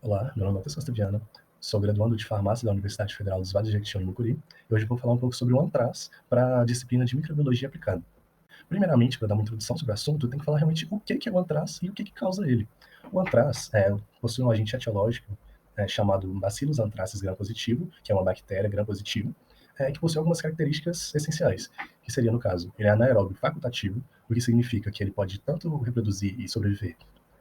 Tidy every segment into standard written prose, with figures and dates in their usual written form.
Olá, meu nome é Matheus Casteviana, sou graduando de farmácia da Universidade Federal dos Vales de Jequitinhonha e Mucuri, e hoje vou falar um pouco sobre o ANTRAS para a disciplina de microbiologia aplicada. Primeiramente, para dar uma introdução sobre o assunto, eu tenho que falar realmente o que é o ANTRAS e o que causa ele. O ANTRAS possui um agente etiológico chamado Bacillus anthracis gram-positivo, que é uma bactéria gram-positiva, que possui algumas características essenciais, que seria, no caso, ele é anaeróbio facultativo, o que significa que ele pode tanto reproduzir e sobreviver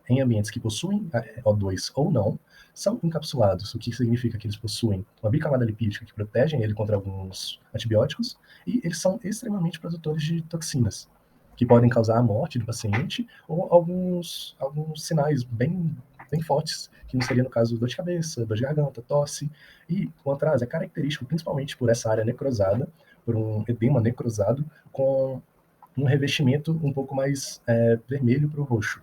em ambientes que possuem O2 ou não, são encapsulados, o que significa que eles possuem uma bicamada lipídica que protegem ele contra alguns antibióticos, e eles são extremamente produtores de toxinas, que podem causar a morte do paciente ou alguns sinais bem fortes, que não seria no caso dor de cabeça, dor de garganta, tosse. E o antraz é característico principalmente por essa área necrosada, por um edema necrosado, com um revestimento um pouco mais vermelho para o roxo.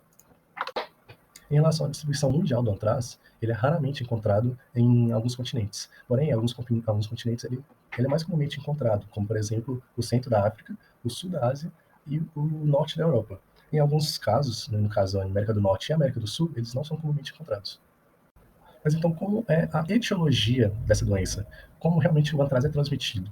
Em relação à distribuição mundial do antraz, ele é raramente encontrado em alguns continentes. Porém, em alguns continentes ele é mais comumente encontrado, como, por exemplo, o centro da África, o sul da Ásia e o norte da Europa. Em alguns casos, no caso a América do Norte e a América do Sul, eles não são comumente encontrados. Mas então, como é a etiologia dessa doença? Como realmente o antraz é transmitido?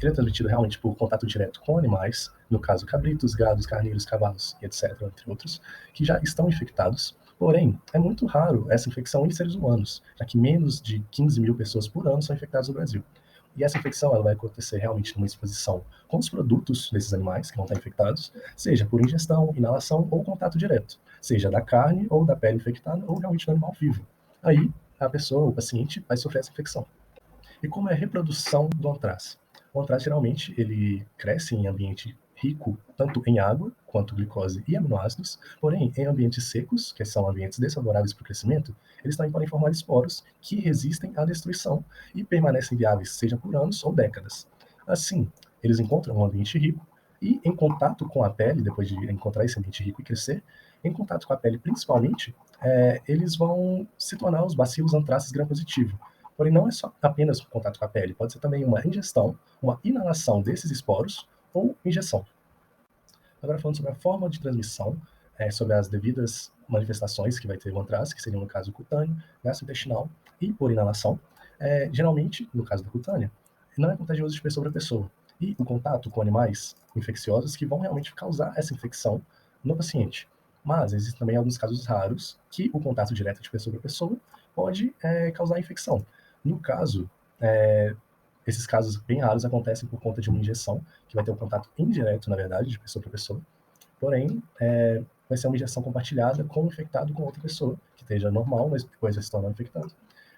Ele é transmitido realmente por contato direto com animais, no caso cabritos, gados, carneiros, cavalos e etc., entre outros, que já estão infectados. Porém, é muito raro essa infecção em seres humanos, já que menos de 15 mil pessoas por ano são infectadas no Brasil. E essa infecção ela vai acontecer realmente numa exposição com os produtos desses animais que vão estar infectados, seja por ingestão, inalação ou contato direto, seja da carne ou da pele infectada ou realmente do animal vivo. Aí, a pessoa, o paciente, vai sofrer essa infecção. E como é a reprodução do antraz? O antraz geralmente ele cresce em ambiente rico tanto em água quanto glicose e aminoácidos, porém em ambientes secos, que são ambientes desfavoráveis para o crescimento, eles também podem formar esporos que resistem à destruição e permanecem viáveis, seja por anos ou décadas. Assim, eles encontram um ambiente rico e em contato com a pele, depois de encontrar esse ambiente rico e crescer, em contato com a pele principalmente, eles vão se tornar os bacilos antrácis gram-positivo. Porém, não é só apenas o contato com a pele, pode ser também uma ingestão, uma inalação desses esporos ou injeção. Agora, falando sobre a forma de transmissão, sobre as devidas manifestações que vai ter o antraz, que seriam, no caso, cutâneo, gastrointestinal e por inalação. Geralmente, no caso da cutânea, não é contagioso de pessoa para pessoa. E o contato com animais infecciosos que vão realmente causar essa infecção no paciente. Mas existem também alguns casos raros que o contato direto de pessoa para pessoa pode causar infecção. No caso, esses casos bem raros acontecem por conta de uma injeção, que vai ter um contato indireto, na verdade, de pessoa para pessoa. Porém, vai ser uma injeção compartilhada com o infectado com outra pessoa, que esteja normal, mas depois vai se tornar infectado.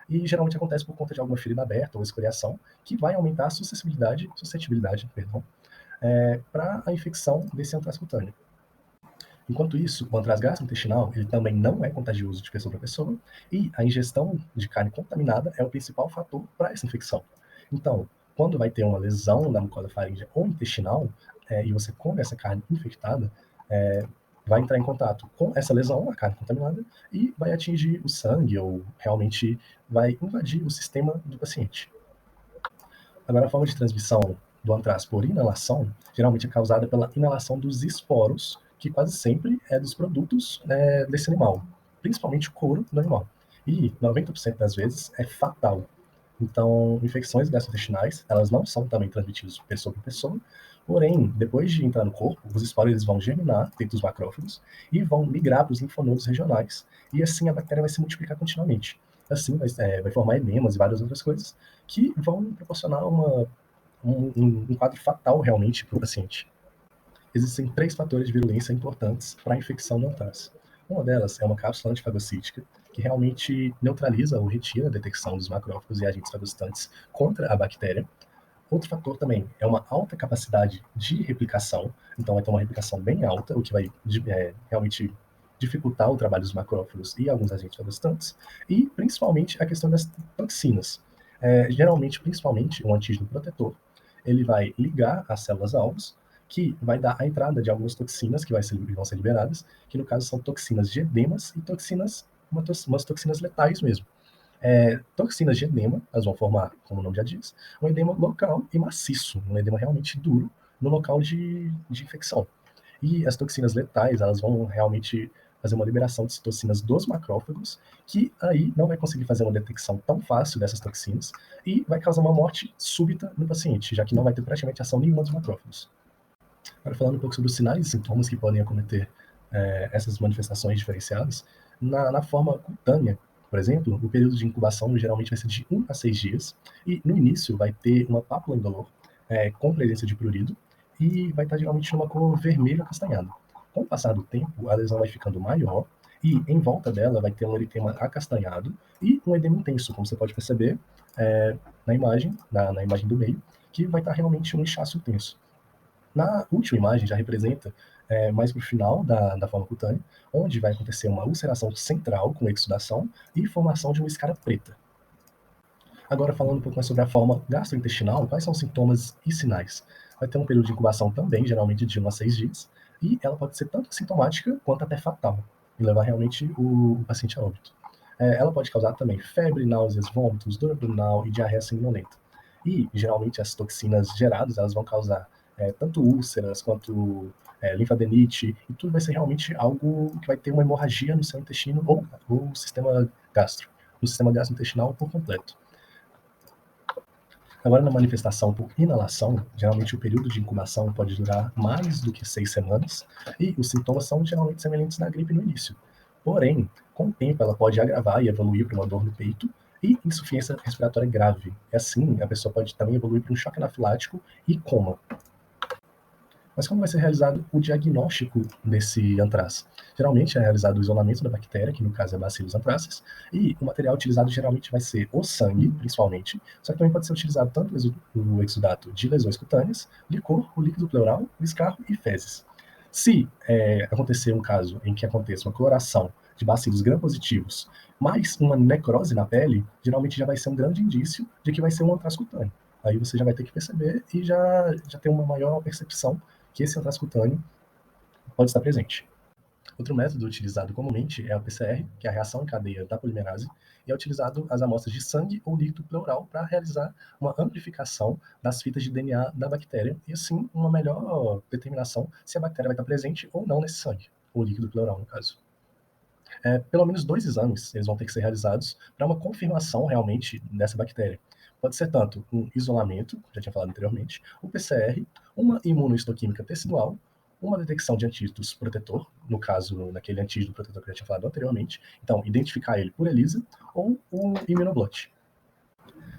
E geralmente acontece por conta de alguma ferida aberta ou escoriação, que vai aumentar a suscetibilidade, perdão, para a infecção desse antraz cutâneo. Enquanto isso, o antraz gastrointestinal, ele também não é contagioso de pessoa para pessoa, e a ingestão de carne contaminada é o principal fator para essa infecção. Então, quando vai ter uma lesão na mucosa faríngea ou intestinal, e você come essa carne infectada, vai entrar em contato com essa lesão, a carne contaminada, e vai atingir o sangue, ou realmente vai invadir o sistema do paciente. Agora, a forma de transmissão do antraz por inalação, geralmente é causada pela inalação dos esporos, que quase sempre é dos produtos desse animal, principalmente o couro do animal. E 90% das vezes é fatal. Então, infecções gastrointestinais, elas não são também transmitidas de pessoa para pessoa, porém, depois de entrar no corpo, os esporos eles vão germinar dentro dos macrófagos e vão migrar para os linfonodos regionais, e assim a bactéria vai se multiplicar continuamente. Assim, vai formar edemas e várias outras coisas que vão proporcionar um quadro fatal realmente para o paciente. Existem 3 fatores de virulência importantes para a infecção do antraz. Uma delas é uma cápsula antifagocítica, que realmente neutraliza ou retira a detecção dos macrófagos e agentes fagocitantes contra a bactéria. Outro fator também é uma alta capacidade de replicação, então vai ter uma replicação bem alta, o que vai realmente dificultar o trabalho dos macrófagos e alguns agentes fagocitantes, e principalmente a questão das toxinas. Geralmente, principalmente, um antígeno protetor, ele vai ligar as células-alvos, que vai dar a entrada de algumas toxinas que vão ser liberadas, que no caso são toxinas de edemas e umas toxinas letais mesmo. Toxinas de edema, elas vão formar, como o nome já diz, um edema local e maciço, um edema realmente duro no local de infecção. E as toxinas letais, elas vão realmente fazer uma liberação de citocinas dos macrófagos, que aí não vai conseguir fazer uma detecção tão fácil dessas toxinas e vai causar uma morte súbita no paciente, já que não vai ter praticamente ação nenhuma dos macrófagos. Agora, falando um pouco sobre os sinais e sintomas que podem acometer essas manifestações diferenciadas, na forma cutânea, por exemplo, o período de incubação geralmente vai ser de 1 a 6 dias, e no início vai ter uma pápula indolor com presença de prurido, e vai estar geralmente numa cor vermelha acastanhada. Com o passar do tempo, a lesão vai ficando maior, e em volta dela vai ter um eritema acastanhado e um edema intenso, como você pode perceber na imagem do meio, que vai estar realmente um inchaço intenso. Na última imagem já representa mais para o final da forma cutânea, onde vai acontecer uma ulceração central com exudação e formação de uma escara preta. Agora, falando um pouco mais sobre a forma gastrointestinal, quais são os sintomas e sinais? Vai ter um período de incubação também, geralmente de 1 a 6 dias, e ela pode ser tanto sintomática quanto até fatal, e levar realmente o paciente a óbito. Ela pode causar também febre, náuseas, vômitos, dor abdominal e diarreia sanguinolenta. E, geralmente, as toxinas geradas, elas vão causar tanto úlceras quanto linfadenite, e tudo vai ser realmente algo que vai ter uma hemorragia no seu intestino ou no sistema gastrointestinal por completo. Agora, na manifestação por inalação, geralmente o período de incubação pode durar mais do que 6 semanas, e os sintomas são geralmente semelhantes da gripe no início. Porém, com o tempo, ela pode agravar e evoluir para uma dor no peito e insuficiência respiratória grave. E assim, a pessoa pode também evoluir para um choque anafilático e coma. Mas como vai ser realizado o diagnóstico desse antraz? Geralmente é realizado o isolamento da bactéria, que no caso é Bacillus anthracis, e o material utilizado geralmente vai ser o sangue, principalmente, só que também pode ser utilizado tanto o exudato de lesões cutâneas, licor, o líquido pleural, o escarro e fezes. Se acontecer um caso em que aconteça uma coloração de bacilos gram-positivos, mais uma necrose na pele, geralmente já vai ser um grande indício de que vai ser um antraz cutâneo. Aí você já vai ter que perceber e já ter uma maior percepção que esse antraz cutâneo pode estar presente. Outro método utilizado comumente é o PCR, que é a reação em cadeia da polimerase, e é utilizado as amostras de sangue ou líquido pleural para realizar uma amplificação das fitas de DNA da bactéria e, assim, uma melhor determinação se a bactéria vai estar presente ou não nesse sangue, ou líquido pleural, no caso. Pelo menos 2 exames eles vão ter que ser realizados para uma confirmação realmente dessa bactéria. Pode ser tanto um isolamento, já tinha falado anteriormente, o PCR, uma imunohistoquímica tecidual, uma detecção de antídotos protetor, no caso, naquele antídoto protetor que eu já tinha falado anteriormente, então, identificar ele por ELISA, ou um imunoblot.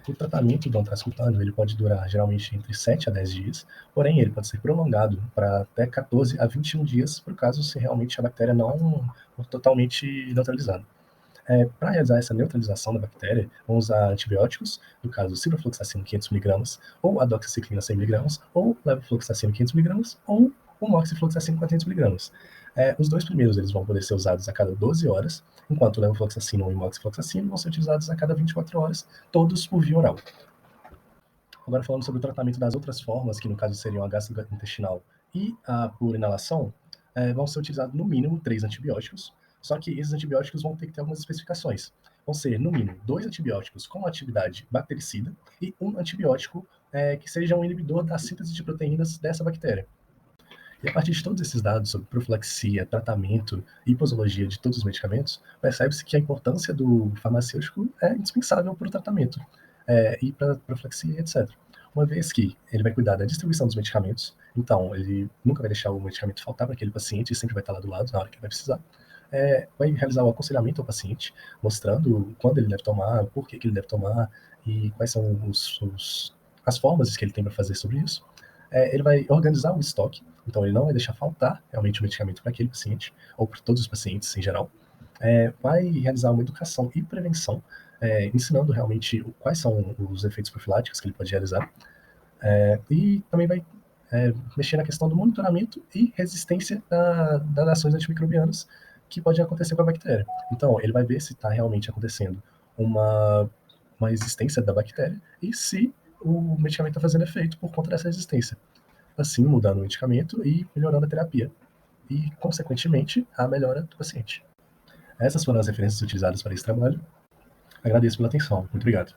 O tratamento do antraz cutâneo ele pode durar geralmente entre 7 a 10 dias, porém ele pode ser prolongado para até 14 a 21 dias, por caso se realmente a bactéria não for totalmente neutralizada. Para realizar essa neutralização da bactéria, vamos usar antibióticos, no caso ciprofloxacino 500mg, ou a doxiciclina 100mg, ou levofloxacino 500mg, ou o moxifloxacino 400mg. Os dois primeiros eles vão poder ser usados a cada 12 horas, enquanto o levofloxacino e o moxifloxacino vão ser utilizados a cada 24 horas, todos por via oral. Agora, falando sobre o tratamento das outras formas, que no caso seriam a gastrointestinal e a por inalação, vão ser utilizados no mínimo 3 antibióticos, só que esses antibióticos vão ter que ter algumas especificações. Vão ser, no mínimo, 2 antibióticos com atividade bactericida e um antibiótico que seja um inibidor da síntese de proteínas dessa bactéria. E a partir de todos esses dados sobre profilaxia, tratamento e posologia de todos os medicamentos, percebe-se que a importância do farmacêutico é indispensável para o tratamento e para a profilaxia, etc. Uma vez que ele vai cuidar da distribuição dos medicamentos, então ele nunca vai deixar o medicamento faltar para aquele paciente e sempre vai estar lá do lado na hora que ele vai precisar. Vai realizar o aconselhamento ao paciente, mostrando quando ele deve tomar, por que ele deve tomar e quais são as formas que ele tem para fazer sobre isso. Ele vai organizar o estoque, então ele não vai deixar faltar realmente o medicamento para aquele paciente, ou para todos os pacientes em geral. Vai realizar uma educação e prevenção, ensinando realmente quais são os efeitos profiláticos que ele pode realizar, e também vai mexer na questão do monitoramento e resistência das ações antimicrobianas que pode acontecer com a bactéria. Então, ele vai ver se está realmente acontecendo uma resistência da bactéria e se o medicamento está fazendo efeito por conta dessa resistência. Assim, mudando o medicamento e melhorando a terapia. E, consequentemente, a melhora do paciente. Essas foram as referências utilizadas para esse trabalho. Agradeço pela atenção. Muito obrigado.